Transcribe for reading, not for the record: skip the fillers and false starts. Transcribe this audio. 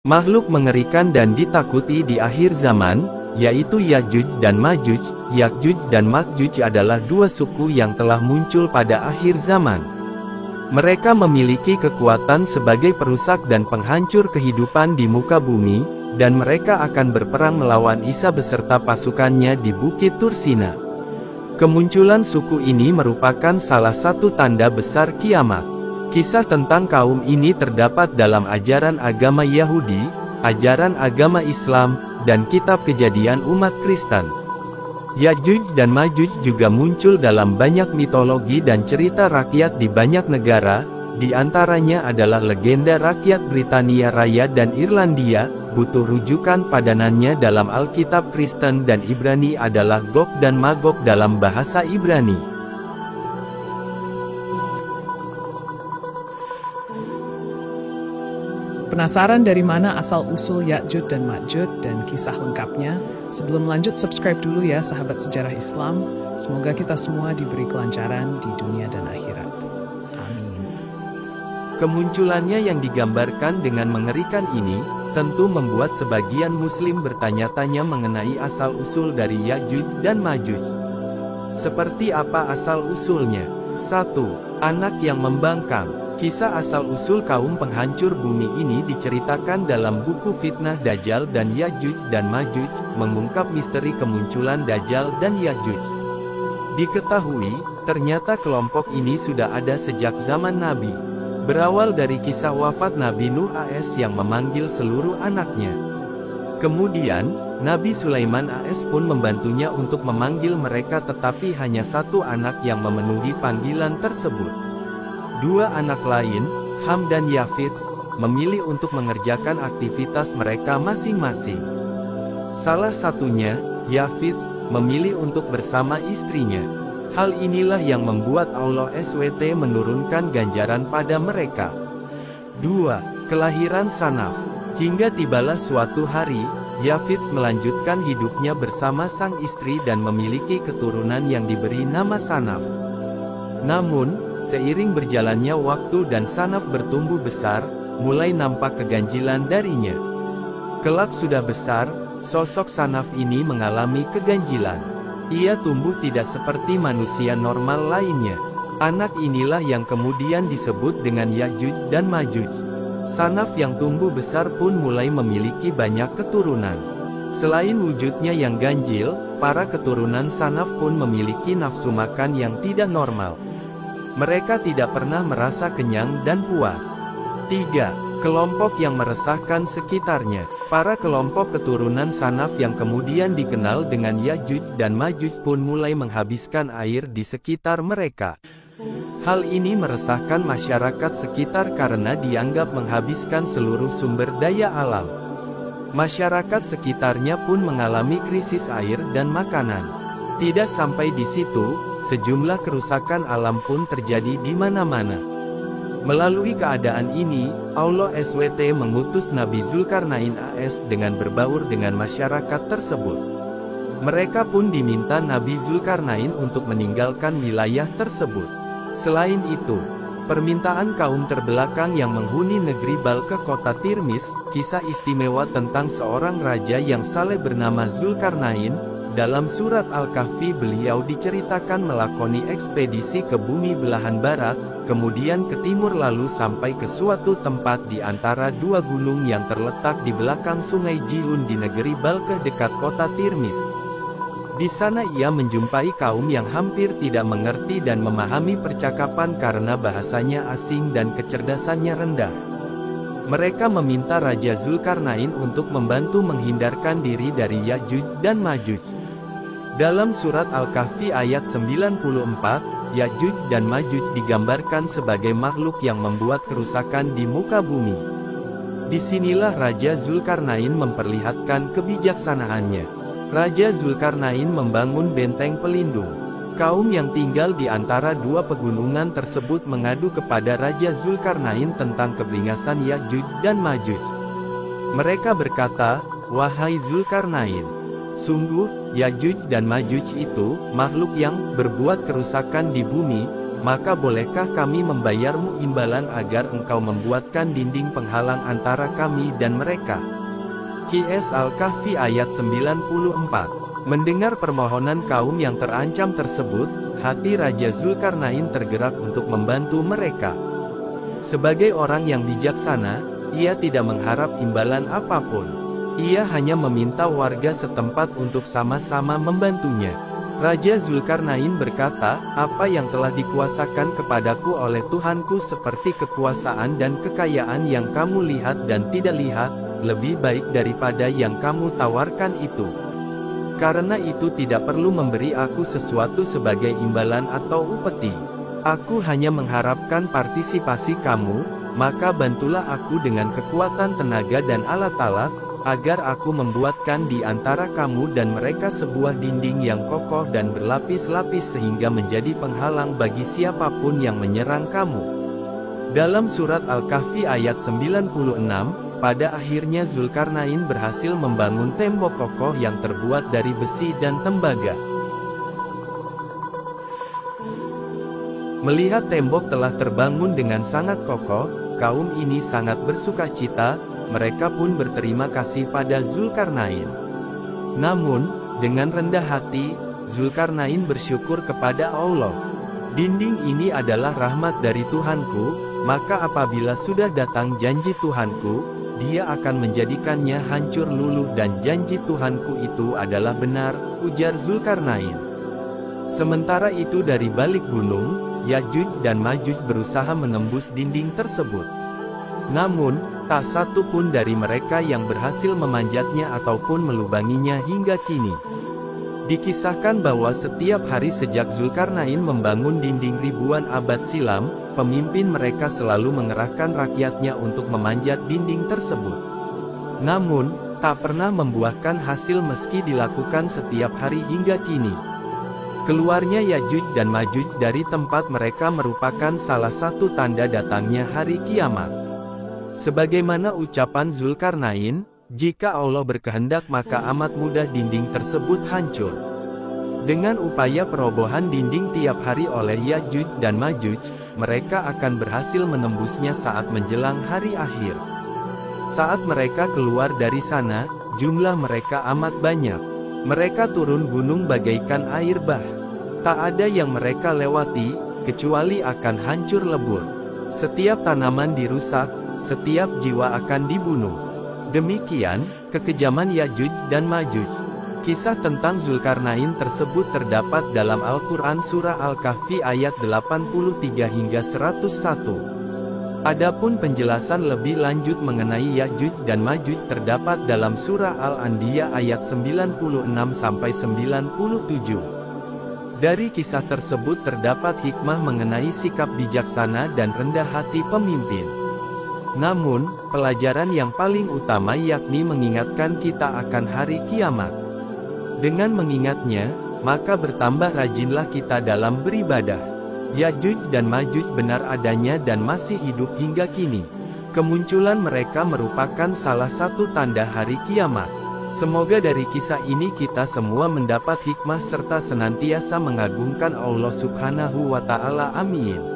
Makhluk mengerikan dan ditakuti di akhir zaman, yaitu Ya'juj dan Ma'juj. Ya'juj dan Ma'juj adalah dua suku yang telah muncul pada akhir zaman. Mereka memiliki kekuatan sebagai perusak dan penghancur kehidupan di muka bumi, dan mereka akan berperang melawan Isa beserta pasukannya di Bukit Tursina. Kemunculan suku ini merupakan salah satu tanda besar kiamat. Kisah tentang kaum ini terdapat dalam ajaran agama Yahudi, ajaran agama Islam, dan kitab Kejadian umat Kristen. Ya'juj dan Ma'juj juga muncul dalam banyak mitologi dan cerita rakyat di banyak negara, di antaranya adalah legenda rakyat Britania Raya dan Irlandia. Butuh rujukan padanannya dalam Alkitab Kristen dan Ibrani adalah Gog dan Magog dalam bahasa Ibrani. Penasaran dari mana asal-usul Ya'juj dan Ma'juj dan kisah lengkapnya? Sebelum lanjut, subscribe dulu ya sahabat sejarah Islam. Semoga kita semua diberi kelancaran di dunia dan akhirat. Amin. Kemunculannya yang digambarkan dengan mengerikan ini, tentu membuat sebagian muslim bertanya-tanya mengenai asal-usul dari Ya'juj dan Ma'juj. Seperti apa asal-usulnya? 1. Anak yang membangkang. Kisah asal-usul kaum penghancur bumi ini diceritakan dalam buku Fitnah Dajjal dan Ya'juj dan Ma'juj, mengungkap misteri kemunculan Dajjal dan Ya'juj. Diketahui, ternyata kelompok ini sudah ada sejak zaman Nabi. Berawal dari kisah wafat Nabi Nuh AS yang memanggil seluruh anaknya. Kemudian, Nabi Sulaiman AS pun membantunya untuk memanggil mereka, tetapi hanya satu anak yang memenuhi panggilan tersebut. Dua anak lain, Ham dan Yafits, memilih untuk mengerjakan aktivitas mereka masing-masing. Salah satunya, Yafits, memilih untuk bersama istrinya. Hal inilah yang membuat Allah SWT menurunkan ganjaran pada mereka. 2. Kelahiran Sanaf. Hingga tibalah suatu hari, Yafits melanjutkan hidupnya bersama sang istri dan memiliki keturunan yang diberi nama Sanaf. Namun, seiring berjalannya waktu dan Sanaf bertumbuh besar, mulai nampak keganjilan darinya. Kelak sudah besar, sosok Sanaf ini mengalami keganjilan. Ia tumbuh tidak seperti manusia normal lainnya. Anak inilah yang kemudian disebut dengan Ya'juj dan Ma'juj. Sanaf yang tumbuh besar pun mulai memiliki banyak keturunan. Selain wujudnya yang ganjil, para keturunan Sanaf pun memiliki nafsu makan yang tidak normal. Mereka tidak pernah merasa kenyang dan puas. 3. Kelompok yang meresahkan sekitarnya. Para kelompok keturunan Sanaf yang kemudian dikenal dengan Ya'juj dan Ma'juj pun mulai menghabiskan air di sekitar mereka. Hal ini meresahkan masyarakat sekitar karena dianggap menghabiskan seluruh sumber daya alam. Masyarakat sekitarnya pun mengalami krisis air dan makanan. Tidak sampai di situ, sejumlah kerusakan alam pun terjadi di mana-mana. Melalui keadaan ini, Allah SWT mengutus Nabi Zulkarnain AS dengan berbaur dengan masyarakat tersebut. Mereka pun diminta Nabi Zulkarnain untuk meninggalkan wilayah tersebut. Selain itu, permintaan kaum terbelakang yang menghuni negeri Bal ke kota Tirmis, kisah istimewa tentang seorang raja yang saleh bernama Zulkarnain. Dalam surat Al-Kahfi beliau diceritakan melakoni ekspedisi ke bumi belahan barat, kemudian ke timur lalu sampai ke suatu tempat di antara dua gunung yang terletak di belakang sungai Jihun di negeri Balkh dekat kota Tirmis. Di sana ia menjumpai kaum yang hampir tidak mengerti dan memahami percakapan karena bahasanya asing dan kecerdasannya rendah. Mereka meminta Raja Zulkarnain untuk membantu menghindarkan diri dari Ya'juj dan Ma'juj. Dalam surat Al-Kahfi ayat 94, Ya'juj dan Ma'juj digambarkan sebagai makhluk yang membuat kerusakan di muka bumi. Disinilah Raja Zulkarnain memperlihatkan kebijaksanaannya. Raja Zulkarnain membangun benteng pelindung. Kaum yang tinggal di antara dua pegunungan tersebut mengadu kepada Raja Zulkarnain tentang kebingasan Ya'juj dan Ma'juj. Mereka berkata, "Wahai Zulkarnain, sungguh, Ya'juj dan Ma'juj itu makhluk yang berbuat kerusakan di bumi. maka bolehkah kami membayarmu imbalan agar engkau membuatkan dinding penghalang antara kami dan mereka? QS Al-Kahfi ayat 94. Mendengar permohonan kaum yang terancam tersebut, hati Raja Zulkarnain tergerak untuk membantu mereka. Sebagai orang yang bijaksana, ia tidak mengharap imbalan apapun. Ia hanya meminta warga setempat untuk sama-sama membantunya. Raja Zulkarnain berkata, "Apa yang telah dikuasakan kepadaku oleh Tuhanku seperti kekuasaan dan kekayaan yang kamu lihat dan tidak lihat, lebih baik daripada yang kamu tawarkan itu. Karena itu tidak perlu memberi aku sesuatu sebagai imbalan atau upeti. Aku hanya mengharapkan partisipasi kamu, maka bantulah aku dengan kekuatan tenaga dan alat-alat, agar aku membuatkan di antara kamu dan mereka sebuah dinding yang kokoh dan berlapis-lapis sehingga menjadi penghalang bagi siapapun yang menyerang kamu." Dalam surat Al-Kahfi ayat 96, pada akhirnya Zulkarnain berhasil membangun tembok kokoh yang terbuat dari besi dan tembaga. Melihat tembok telah terbangun dengan sangat kokoh, kaum ini sangat bersukacita. Mereka pun berterima kasih pada Zulkarnain. Namun, dengan rendah hati, Zulkarnain bersyukur kepada Allah. "Dinding ini adalah rahmat dari Tuhanku, maka apabila sudah datang janji Tuhanku, Dia akan menjadikannya hancur luluh dan janji Tuhanku itu adalah benar," ujar Zulkarnain. Sementara itu dari balik gunung, Yajuj dan Majuj berusaha menembus dinding tersebut. Namun, tak satu pun dari mereka yang berhasil memanjatnya ataupun melubanginya hingga kini. Dikisahkan bahwa setiap hari sejak Zulkarnain membangun dinding ribuan abad silam, pemimpin mereka selalu mengerahkan rakyatnya untuk memanjat dinding tersebut. Namun, tak pernah membuahkan hasil meski dilakukan setiap hari hingga kini. Keluarnya Yajuj dan Majuj dari tempat mereka merupakan salah satu tanda datangnya hari kiamat. Sebagaimana ucapan Zulkarnain, jika Allah berkehendak maka amat mudah dinding tersebut hancur. Dengan upaya perobohan dinding tiap hari oleh Yajuj dan Majuj, mereka akan berhasil menembusnya saat menjelang hari akhir. Saat mereka keluar dari sana, jumlah mereka amat banyak. Mereka turun gunung bagaikan air bah. Tak ada yang mereka lewati, kecuali akan hancur lebur. Setiap tanaman dirusak, setiap jiwa akan dibunuh. Demikian, kekejaman Yajuj dan Majuj. Kisah tentang Zulkarnain tersebut terdapat dalam Al-Quran Surah Al-Kahfi ayat 83 hingga 101. Adapun penjelasan lebih lanjut mengenai Yajuj dan Majuj terdapat dalam Surah Al-Anbiya ayat 96-97. Dari kisah tersebut terdapat hikmah mengenai sikap bijaksana dan rendah hati pemimpin. Namun, pelajaran yang paling utama yakni mengingatkan kita akan hari kiamat. Dengan mengingatnya, maka bertambah rajinlah kita dalam beribadah. Yajuj dan Majuj benar adanya dan masih hidup hingga kini. Kemunculan mereka merupakan salah satu tanda hari kiamat. Semoga dari kisah ini kita semua mendapat hikmah serta senantiasa mengagungkan Allah Subhanahu wa Ta'ala. Amin.